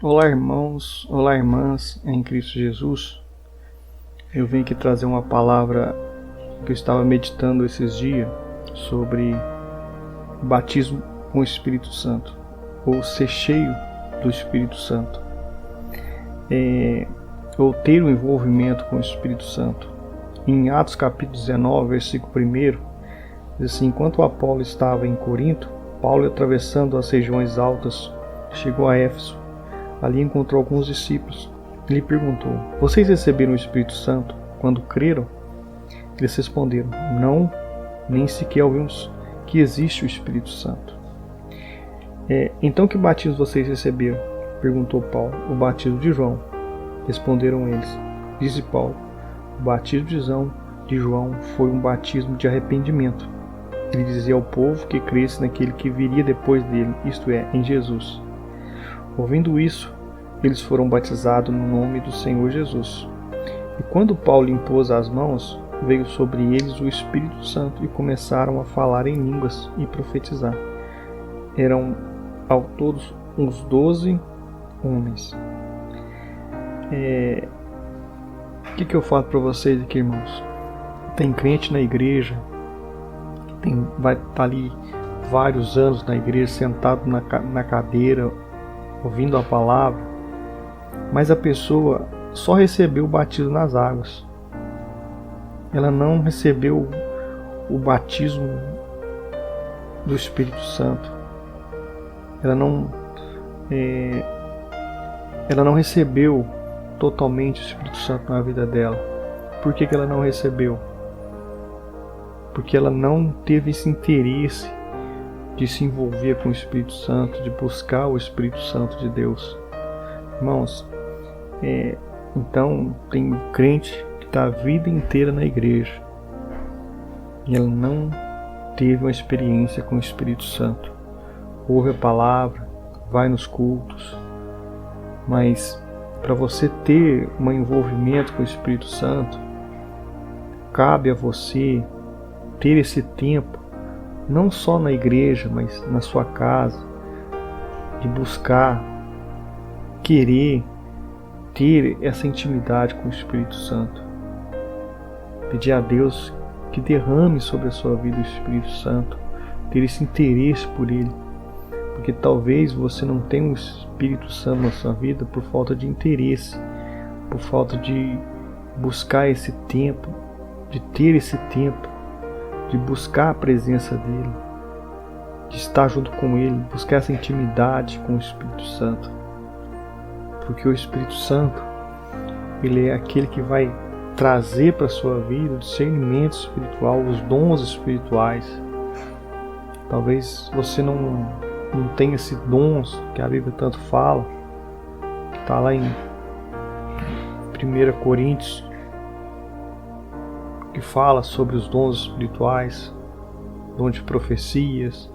Olá, irmãos, olá, irmãs em Cristo Jesus. Eu venho aqui trazer uma palavra que eu estava meditando esses dias sobre o batismo com o Espírito Santo, ou ser cheio do Espírito Santo, ou ter um envolvimento com o Espírito Santo. Em Atos capítulo 19, versículo 1, diz assim: enquanto Apolo estava em Corinto, Paulo, atravessando as regiões altas, chegou a Éfeso. Ali encontrou alguns discípulos e lhe perguntou: vocês receberam o Espírito Santo quando creram? Eles responderam: não, nem sequer ouvimos que existe o Espírito Santo. Então que batismo vocês receberam? Perguntou Paulo. O batismo de João. Responderam eles. Disse Paulo: o batismo de João foi um batismo de arrependimento. Ele dizia ao povo que cresce naquele que viria depois dele, isto é, em Jesus. Ouvindo isso, eles foram batizados no nome do Senhor Jesus. E quando Paulo impôs as mãos, veio sobre eles o Espírito Santo e começaram a falar em línguas e profetizar. Eram ao todos uns 12 homens. O que eu falo para vocês aqui, irmãos? Tem crente na igreja, vai estar ali vários anos na igreja, sentado na cadeira, ouvindo a palavra, mas a pessoa só recebeu o batismo nas águas. Ela não recebeu o batismo do Espírito Santo. Ela não recebeu totalmente o Espírito Santo na vida dela. Por que ela não recebeu? Porque ela não teve esse interesse de se envolver com o Espírito Santo, de buscar o Espírito Santo de Deus. Irmãos, então tem um crente que está a vida inteira na igreja e ela não teve uma experiência com o Espírito Santo. Ouve a palavra, vai nos cultos, mas para você ter um envolvimento com o Espírito Santo, cabe a você ter esse tempo, não só na igreja, mas na sua casa, de buscar, querer ter essa intimidade com o Espírito Santo. Pedir a Deus que derrame sobre a sua vida o Espírito Santo, ter esse interesse por Ele, porque talvez você não tenha o Espírito Santo na sua vida por falta de interesse, por falta de buscar esse tempo, de ter esse tempo, de buscar a presença dele, de estar junto com ele, buscar essa intimidade com o Espírito Santo. Porque o Espírito Santo, ele é aquele que vai trazer para a sua vida o discernimento espiritual, os dons espirituais. Talvez você não tenha esses dons que a Bíblia tanto fala, que está lá em 1 Coríntios, que fala sobre os dons espirituais, dom de profecias,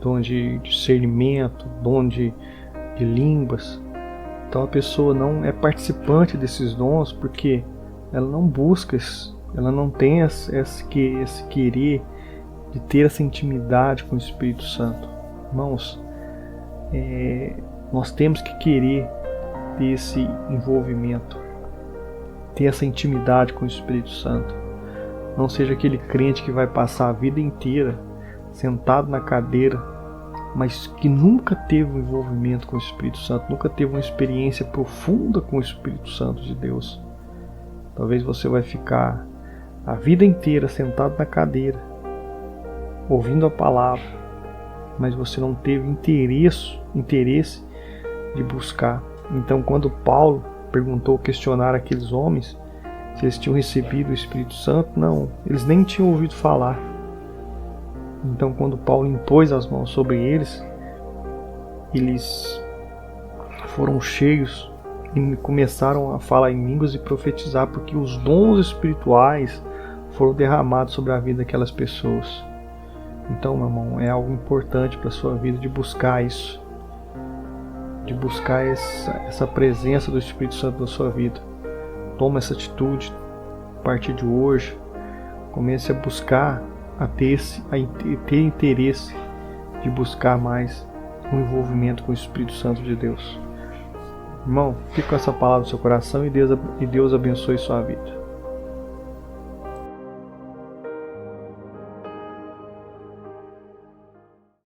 dom de discernimento, dom de línguas. Então a pessoa não é participante desses dons porque ela não busca, ela não tem esse querer de ter essa intimidade com o Espírito Santo. Irmãos, nós temos que querer ter esse envolvimento, ter essa intimidade com o Espírito Santo. Não seja aquele crente que vai passar a vida inteira sentado na cadeira, mas que nunca teve um envolvimento com o Espírito Santo, nunca teve uma experiência profunda com o Espírito Santo de Deus. Talvez você vai ficar a vida inteira sentado na cadeira, ouvindo a palavra, mas você não teve interesse de buscar. Então, quando Paulo questionar aqueles homens se eles tinham recebido o Espírito Santo, não, eles nem tinham ouvido falar. Então, quando Paulo impôs as mãos sobre eles, eles foram cheios e começaram a falar em línguas e profetizar, porque os dons espirituais foram derramados sobre a vida daquelas pessoas. Então, meu irmão, é algo importante para a sua vida de buscar isso, de buscar essa presença do Espírito Santo na sua vida. Toma essa atitude a partir de hoje. Comece a buscar, a ter interesse de buscar mais um envolvimento com o Espírito Santo de Deus. Irmão, fique com essa palavra no seu coração e Deus abençoe sua vida.